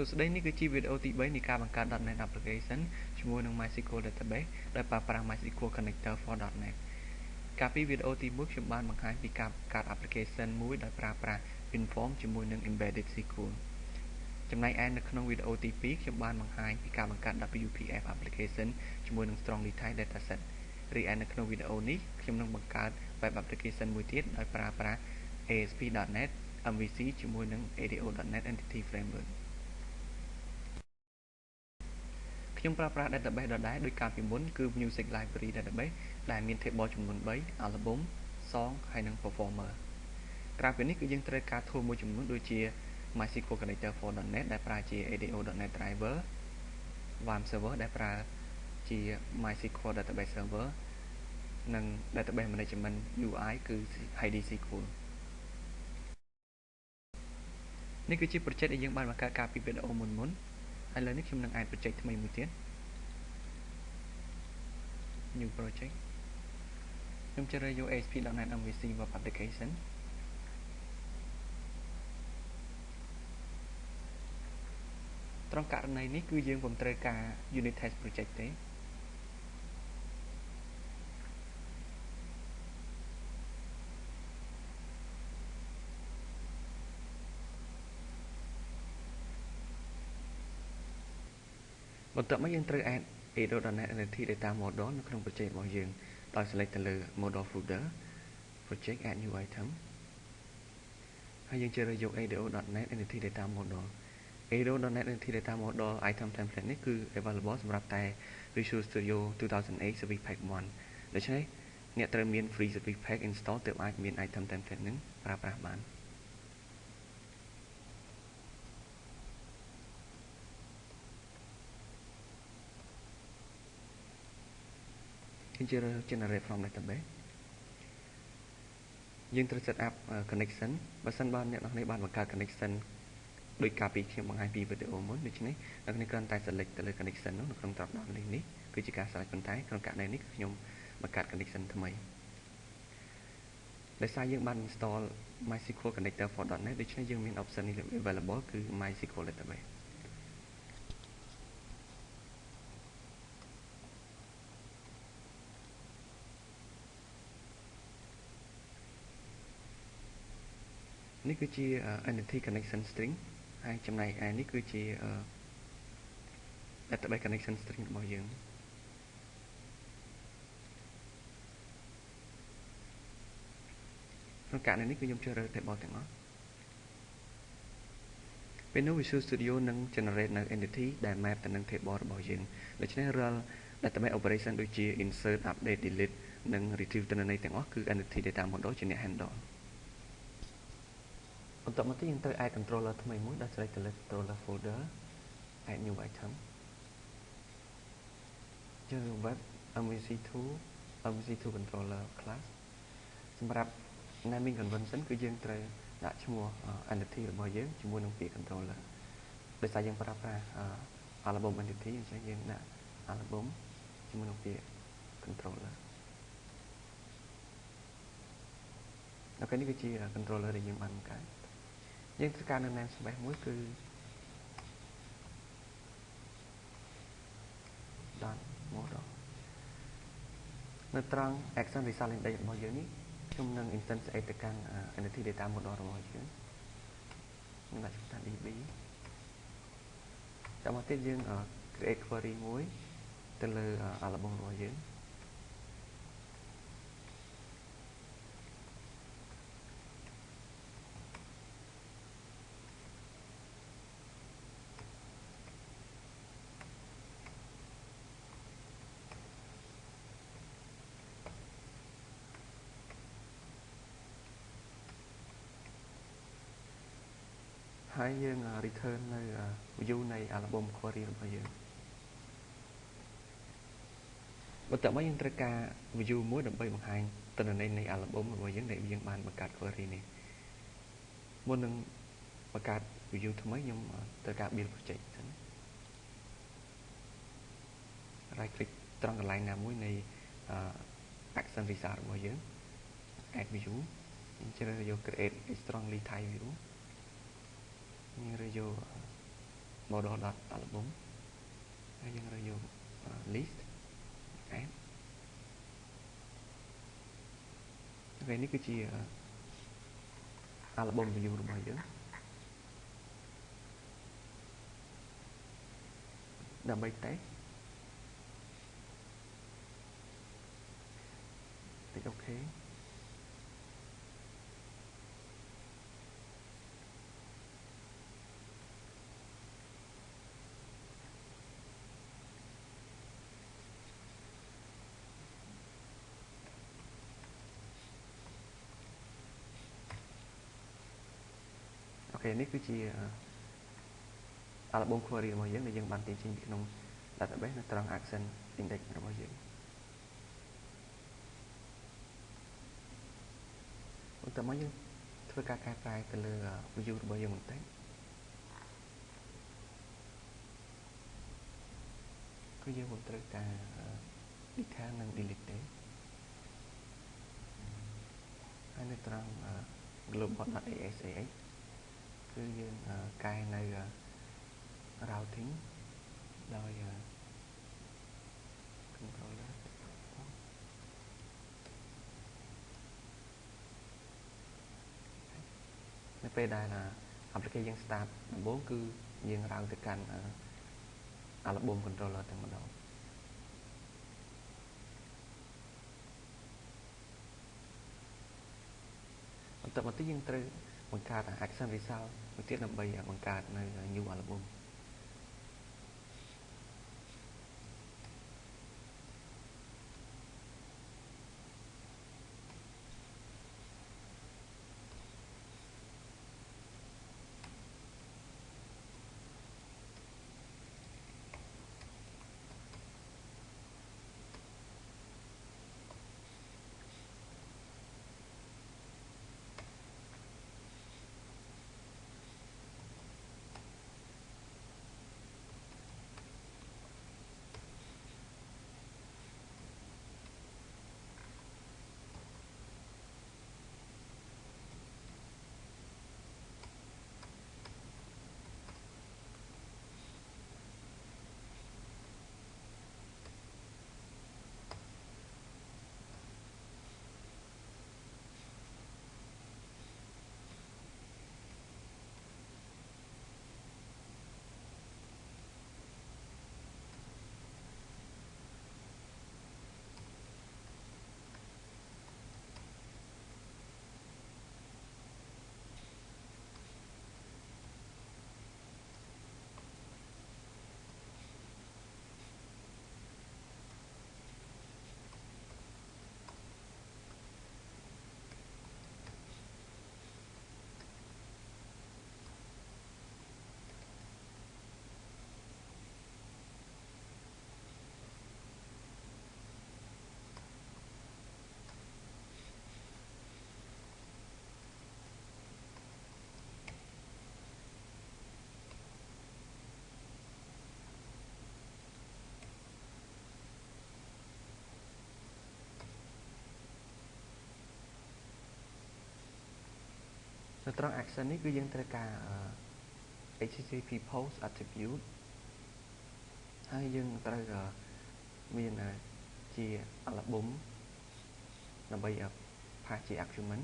សួស្តីនេះគឺជាវីដេអូទី3នៃការបង្កើត .NET Application ជាមួយនឹង MySQL Database ដោយប្រើប្រាស់ MySQL Connector for .NET កាលពីវីដេអូទី1ខ្ញុំបានបង្ហាញពីការបង្កើត Application មួយដោយប្រើប្រាស់ WinForm ជាមួយនឹង Embedded SQL ចំណែកឯនៅក្នុងវីដេអូទី2ខ្ញុំបានបង្ហាញពីការបង្កើត WPF Application ជាមួយនឹង Strongly Typed Dataset រីឯនៅក្នុងវីដេអូនេះខ្ញុំនឹងបង្កើត Web Application មួយទៀតដោយប្រើប្រាស់ ASP.NET MVC ជាមួយនឹង ADO.NET Entity Framework ខ្ញុំប្រើប្រាស់ database ដដែលដោយកាលពីមុនគឺ Music Library Database ដែលមាន table ចំនួន3 album song ហើយនិង performer ក្រៅពីនេះគឺយើងត្រូវការ tool មួយចំនួនដូចជា MySQL Connector for .NET ដែលប្រើជា ADO.NET Driver WAM Server ដែលប្រើជា MySQL Database Server និង Database Management UI គឺ HeidiSQL នេះគឺជា project ដែលយើងបានបង្កើតកាលពីវីដេអូមុនហើយឥឡូវនេះខ្ញុំនឹង add project ថ្មីមួយទៀត New project ខ្ញុំជ្រើសរើសយក ASP.NET MVC Web Application ត្រង់ករណីនេះគឺយើងពុំត្រូវការ unit test project ទេបន្ទាប់មកយើងត្រូវ add ADO.NET Entity Data Model នៅក្នុង project របស់យើងដោយ select ទៅលើ Model Folder Project Add New Item ហើយយើងជ្រើសរើសយក ADO.NET Entity Data Model ADO.NET Entity Data Model Item Template នេះគឺ available សម្រាប់តែ Visual Studio 2008 Service Pack 1 ដូច្នេះអ្នកត្រូវមាន Free Service Pack install ទើបអាចមាន Item Template នឹងប្រើប្រាស់បានយើងជ្រើសរើស Generate from Database យើងត្រូវ set up connection បើសិនបើអ្នកនរគ្នាបានបង្កើត connection ដោយកាលពីខ្ញុំបង្ហាញពីវីដេអូមុនដូច្នេះអ្នកនរគ្នាគ្រាន់តែ select ទៅលើ connection នោះនៅក្នុង drop down list នេះគឺជាការ select ប៉ុន្តែក្នុងករណីនេះគឺខ្ញុំបង្កើត connection ថ្មីដោយសារយើងបាន install MySQL Connector for .NET ដូច្នេះយើងមាន option នេះ available គឺ MySQL Database នេះគឺជា entity connection string ហើយចំណែកឯនេះគឺជា database connection string របស់យើងក្នុងករណីនេះគឺខ្ញុំជ្រើសរើស table ទាំងអស់ពេលនោះ Visual Studio នឹង generate នៅ entity ដែល map ទៅនឹង table របស់យើងដូច្នេះរាល់ database operation ដូចជា insert update delete និង retrieve ទិន្នន័យទាំងអស់គឺ entity data model ជាអ្នក handle បន្ទាប់មកទៀតយើងត្រូវ add controller ថ្មីមួយដោយ select ទៅលើ controller folder add new item ជ្រើសរើស web MVC2 controller class សម្រាប់ naming convention គឺយើងត្រូវដាក់ឈ្មោះ entity របស់យើងជាមួយនឹងពាក្យ controller ដោយសារយើងប្រើប្រាស់ album entity អញ្ចឹងយើងដាក់ album ជាមួយនឹងពាក្យ controller អូខេនេះគឺជា controller ដែលយើងបានបង្កើតយើងត្រូវការនៅ namespace មួយគឺ .model នៅត្រង់ action result index របស់យើងនេះខ្ញុំនឹង instantiate ទៅកាន់ entity data model របស់យើងខ្ញុំដាក់ថា db តាមមកទៀតយើង create query មួយទៅលើ album របស់យើងហើយយើង return នៅ view នៃ album query របស់យើងបន្ទាប់មកយើងត្រូវការ view មួយដើម្បីបង្ហាញទិន្នន័យនៃ album របស់យើងដែលយើងបានបង្កើត query នេះមុននឹងបង្កើត view ថ្មីខ្ញុំត្រូវការ build project សិន right click ត្រង់កន្លែងណាមួយនៃ action result របស់យើង add view យើងជ្រើសរើសយក create a strongly typed view យើងរើសយក model.album ហើយយើងរើសយក list add អូខេនេះគឺជា album view របស់យើងដើម្បី test តិច OK អូខេនេះគឺជា album query របស់យើងដែលយើងបានទាញចេញពីក្នុង database នៅត្រង់ action index របស់យើងបន្ទាប់មកយើងធ្វើការកែប្រែទៅលើ view របស់យើងបន្តិចគឺយើងមិនត្រូវការ detail និង delete ទេហើយនៅត្រង់ global.asah គឺយើងកែនៅ routing ដោយ controller នៅពេលដែល application យើង start ដំបូងគឺយើង route ទៅកាន់ album controller តែម្ដងបន្ទាប់មកទៀតយើងត្រូវបង្កើត action result មួយទៀតដើម្បីបង្កើតនៅ new album នៅត្រង់ action នេះគឺយើងត្រូវការ http post attribute ហើយយើងត្រូវមានជា album ដើម្បី pass ជា argument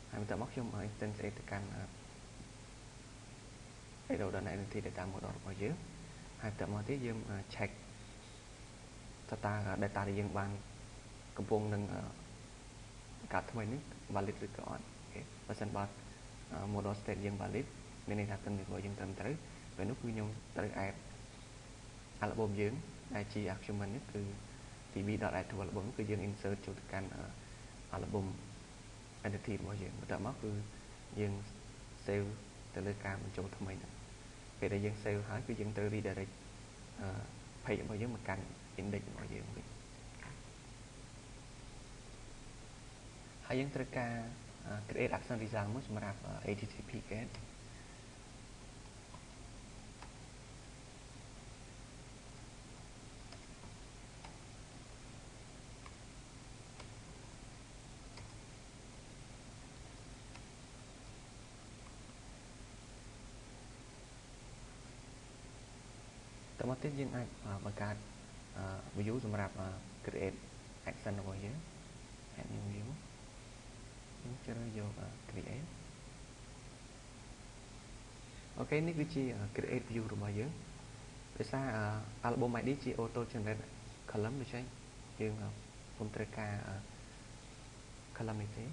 ហើយបន្ទាប់មកខ្ញុំ instantiate ទៅកាន់ arrow.identity data model របស់យើងហើយបន្ទាប់មកទៀតយើង check តើ data ដែលយើងបានកំពុងនឹងកាត់ថ្មីនេះ valid ឬក៏អត់បើសិនបើ model state យើង valid មានន័យថាទំនាក់របស់យើងត្រឹមត្រូវពេលនោះគឺខ្ញុំត្រូវ add album យើងដែលជា argument នេះគឺ tb.add to album គឺយើង insert ចូលទៅកាន់ album entity របស់យើងបន្ទាប់មកគឺយើង save ទៅលើការបញ្ចូលថ្មីហ្នឹងពេលដែលយើង save ហើយគឺយើងត្រូវ redirect page របស់យើងមកកាន់ index របស់យើងវិញហើយយើងត្រូវការ create action result មួយសម្រាប់ http get តមកទៀតយើងអាចបង្កើត view សម្រាប់ create action របស់យើង add new view យើងជ្រើសយក create អូខេនេះគឺជា create view របស់យើងដោយសារ album ID ជា auto generate column ដូច្នេះយើងពុំត្រូវការ column នេះទេ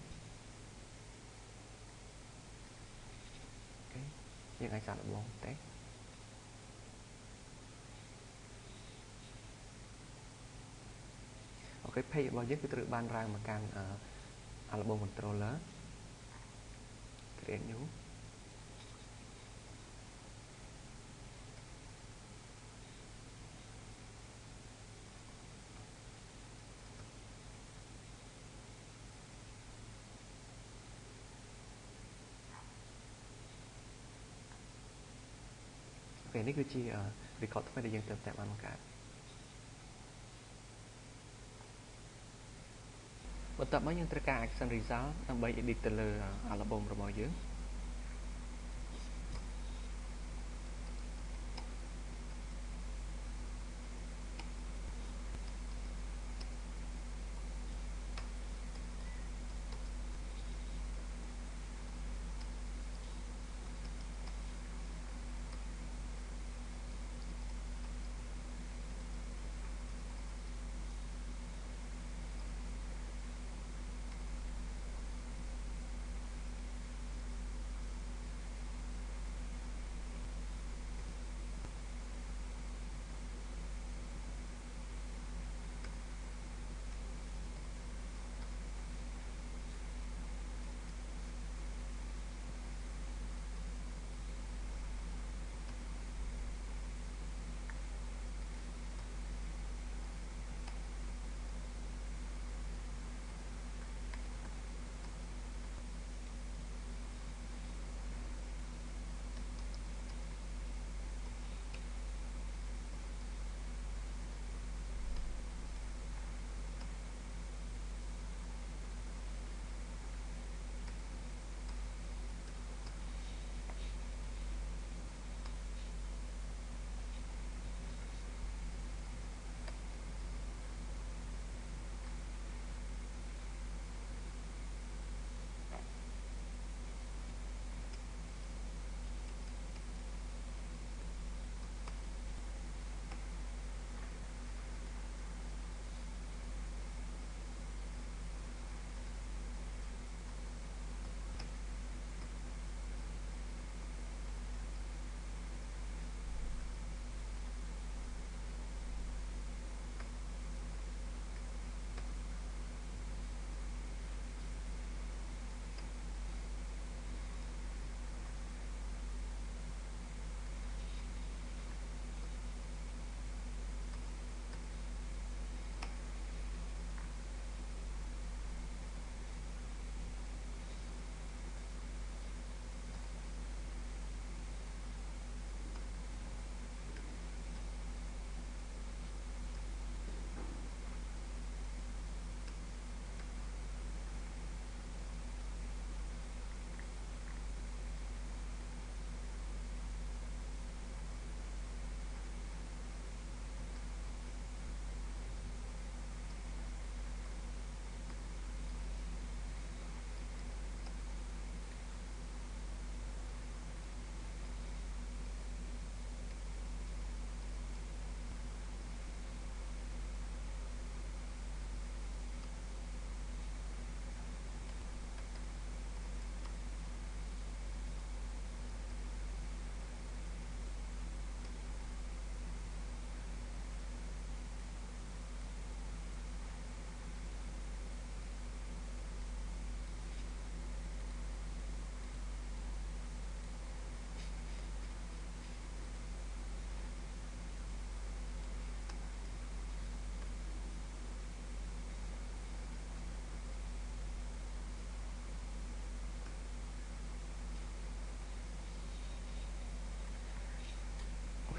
អូខេយើងអាចសាកល្បងតេស្តអូខេ page របស់យើងគឺត្រូវបានឡើងមកកាន់ album controller create new ពេលនេះគឺជា record ថ្មីដែលយើងទើបតែបានបង្កើតបន្ទាប់មកយើងត្រូវការ action result ដើម្បី edit ទៅលើ album របស់យើង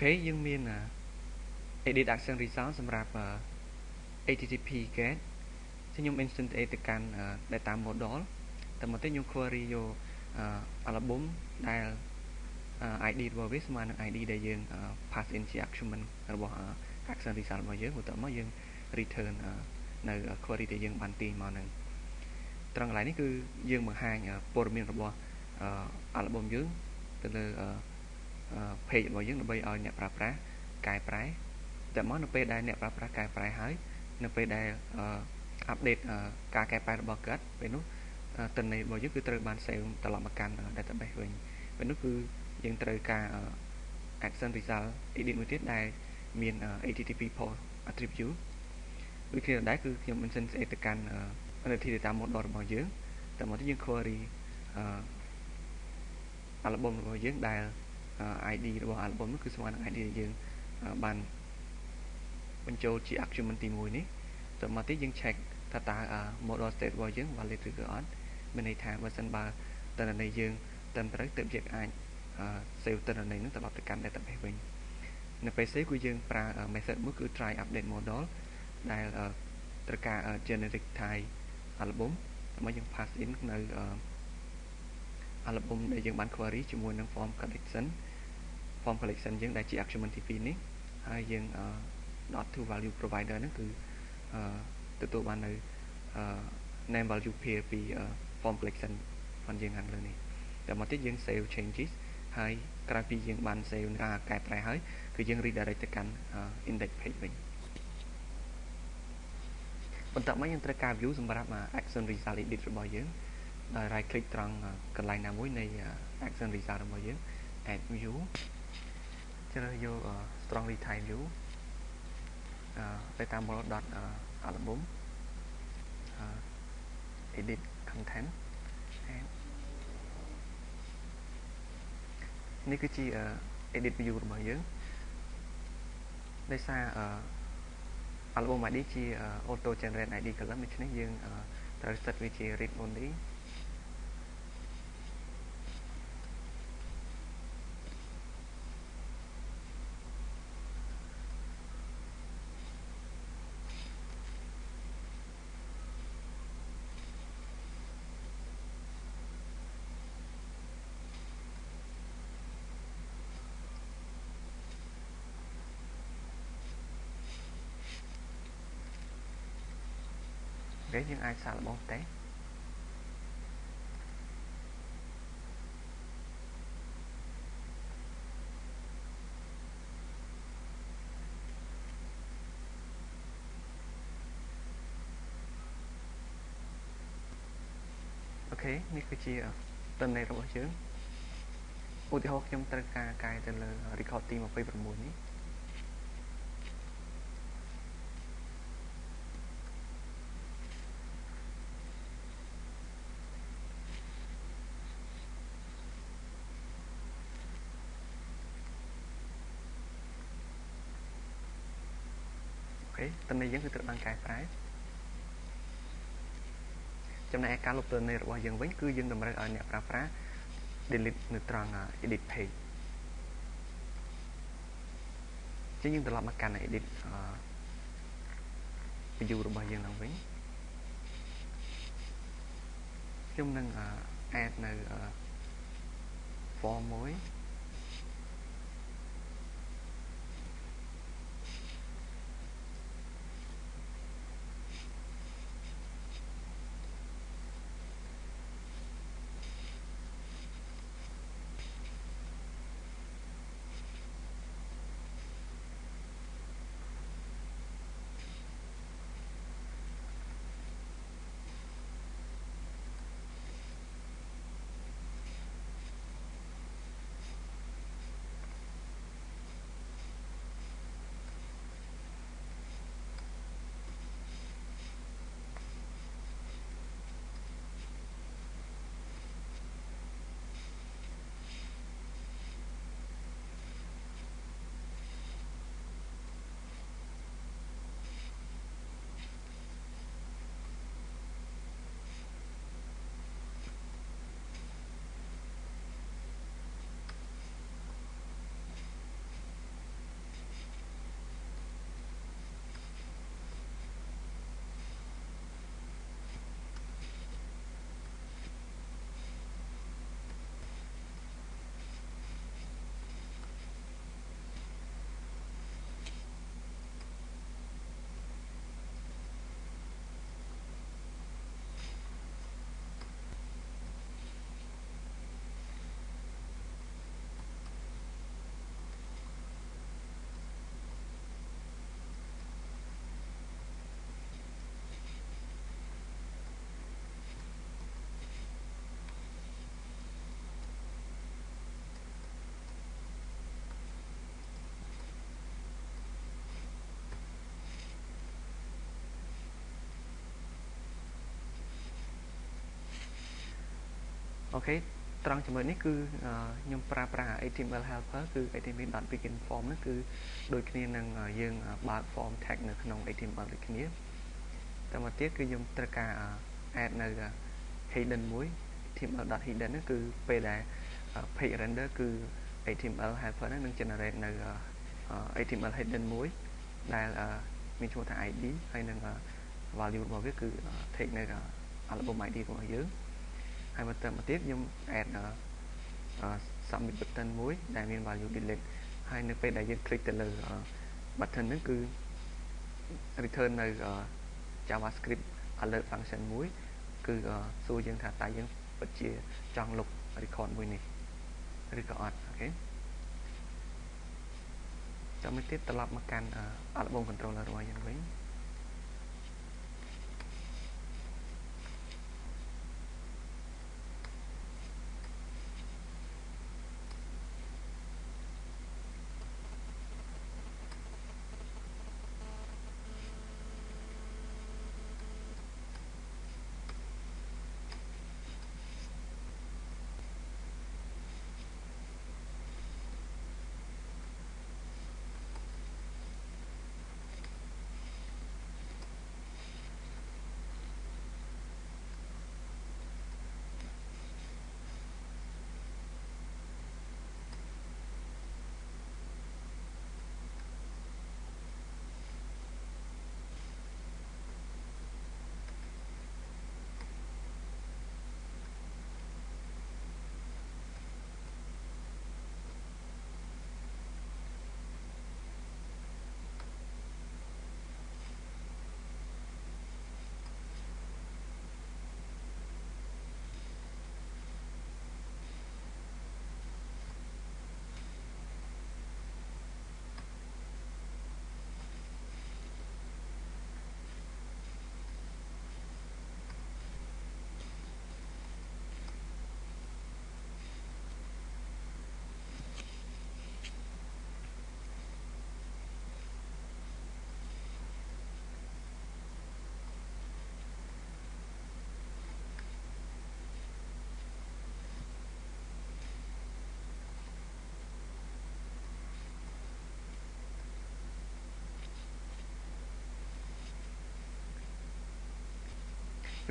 អូខេយើងមាន edit action result សម្រាប់ HTTP GET ខ្ញុំ instantiate ទៅកាន់ data model តែមកទៀតខ្ញុំ query យក album ដែល ID របស់វាស្មើនឹង ID ដែលយើង pass in ជា argument របស់ action result របស់យើងបន្ទាប់មកយើង return នៅ query ដែលយើងបានទាញមកនឹងត្រង់កន្លែងនេះគឺយើងបង្ហាញព័ត៌មានរបស់ album យើងទៅលើ page របស់យើងដើម្បីឲ្យអ្នកប្រើប្រាស់កែប្រែតែមកនៅពេលដែលអ្នកប្រើប្រាស់កែប្រែហើយនៅពេលដែល update ការកែប្រែរបស់គាត់ពេលនោះទិន្នន័យរបស់យើងគឺត្រូវបាន save ត្រឡប់មកកាន់ database វិញពេលនោះគឺយើងត្រូវការ action result edit មួយទៀតដែលមាន http post attribute ដូចគ្នាដែរគឺខ្ញុំ mention ស្អីទៅកាន់ entity data model របស់យើងតែមកយើង query album របស់យើងដែល ID របស់ album នោះគឺស្មើនឹង ID ដែលយើងបានបញ្ចូលជា argument ទី1នេះតមកទៀតយើង check ថាតើ model state របស់យើង valid ឬក៏អត់មានន័យថាបើសិនបើទិន្នន័យយើងត្រឹមត្រូវទើបយើងអាច save ទិន្នន័យនឹងត្រឡប់ទៅកាន់ database វិញនៅពេល save គឺយើងប្រើ method មួយគឺ try update model ដែលត្រូវការ generic type album ដើម្បីយើង pass in នៅ album ដែលយើងបាន query ជាមួយនឹង form collection យើងដែលជា argument ទី2នេះហើយយើង dot to value provider ហ្នឹងគឺទទួលបាននៅ name value pair ពី form collection របស់យើងខាងលើនេះតែមកទៀតយើង save changes ហើយក្រោយពីយើងបាន save កែប្រែហើយគឺយើង redirect ទៅកាន់ index page វិញបន្ទាប់មកយើងត្រូវការ view សម្រាប់ action result edit របស់យើងដោយ right click ត្រង់កន្លែងណាមួយនៃ action result របស់យើង add view ជ្រើសយក strongly type view data model dot album edit content នេះគឺជា edit view របស់យើងដោយសារ album ID ជា auto generate ID column ដូច្នេះយើងត្រូវ set វាជា read onlyយើងអាចសាកល្បងតេស្តអូខេនេះគឺជាទិន្នន័យរបស់យើងឧទាហរណ៍ខ្ញុំត្រូវការកែទៅលើ record ទី26នេះទិន្នន័យយើងគឺត្រូវបានកែប្រែចំណែកការលុបទិន្នន័យរបស់យើងវិញគឺយើងតម្រូវឲ្យអ្នកប្រើប្រាស់ delete នៅត្រង់ edit page ជាងយើងត្រឡប់មកកាន់ edit view របស់យើងឡើងវិញខ្ញុំនឹង add នៅ form មួយ អូខេត្រង់ចំណុចនេះគឺខ្ញុំប្រើប្រាស់ HTML helper គឺ html.begin form ហ្នឹងគឺដូចគ្នានឹងយើងបើក form tag នៅក្នុង HTML ដូចគ្នាតែមកទៀតគឺខ្ញុំត្រូវការ add នៅ hidden មួយ html.hidden ហ្នឹងគឺពេលដែល page render គឺ HTML helper ហ្នឹងនឹង generate នៅ HTML hidden មួយដែលមានឈ្មោះថា ID ហើយនឹង value របស់វាគឺ take នៅ album ID របស់យើងហើយបន្តមកទៀតខ្ញុំ add submit button មួយដែលមាន value delete ហើយនៅពេលដែលយើង click ទៅលើ button ហ្នឹងគឺ return នៅ JavaScript alert function មួយគឺសួរយើងថាតើយើងពិតជាចង់លុប record មួយនេះឬក៏អត់អូខេចាំមកទៀតត្រឡប់មកកាន់ album controller របស់យើងវិញ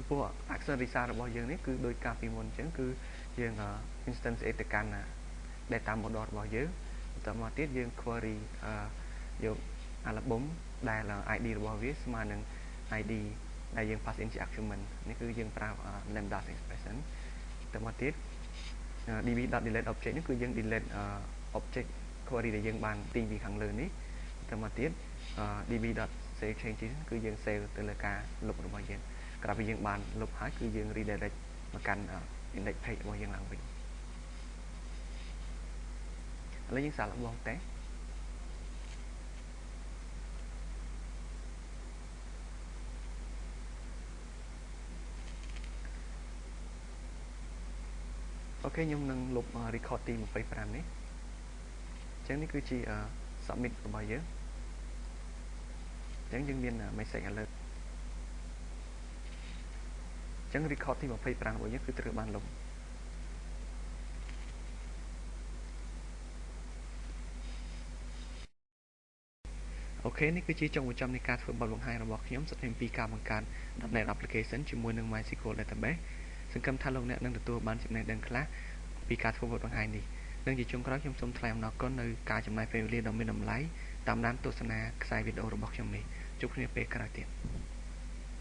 ពីព្រោះ action result របស់យើងនេះគឺដោយការពីមុនអញ្ចឹងគឺយើង instance ទៅកាន់ data model របស់យើងបន្តមកទៀតយើង query យក album ដែល ID របស់វាស្មើនឹង ID ដែលយើង pass in ជា argument នេះគឺយើងប្រើ lambda expression បន្តមកទៀត db.delete object នេះគឺយើង delete object query ដែលយើងបានទាញពីខាងលើនេះបន្តមកទៀត db.save changes គឺយើង save ទៅលើការលុបរបស់យើងក្រោយពីយើងបានលុបហើយគឺយើង redirect មកកាន់ index page របស់យើងឡើងវិញឥឡូវយើងសាកល្បងតេស្តអូខេខ្ញុំនឹងលុប record ទី25នេះអញ្ចឹងនេះគឺជា submit របស់យើងអញ្ចឹងយើងមាន message alert អញ្ចឹង record ទី25របស់យើងគឺត្រូវបានលុបអូខេនេះគឺជាចុងបញ្ចប់នៃការធ្វើបទបង្ហាញរបស់ខ្ញុំស្ដីអំពីការបង្កើត .NET application ជាមួយនឹង MySQL database សង្ឃឹមថាលោកអ្នកនឹងទទួលបានចំណេះដឹងខ្លះពីការធ្វើបទបង្ហាញនេះនិងជាចុងក្រោយខ្ញុំសូមថ្លែងអំណរគុណនៅការចំណាយពេលវេលាដ៏មានតម្លៃតាមដានទស្សនាខ្សែវីដេអូរបស់ខ្ញុំនេះជួបគ្នាពេលក្រោយទៀត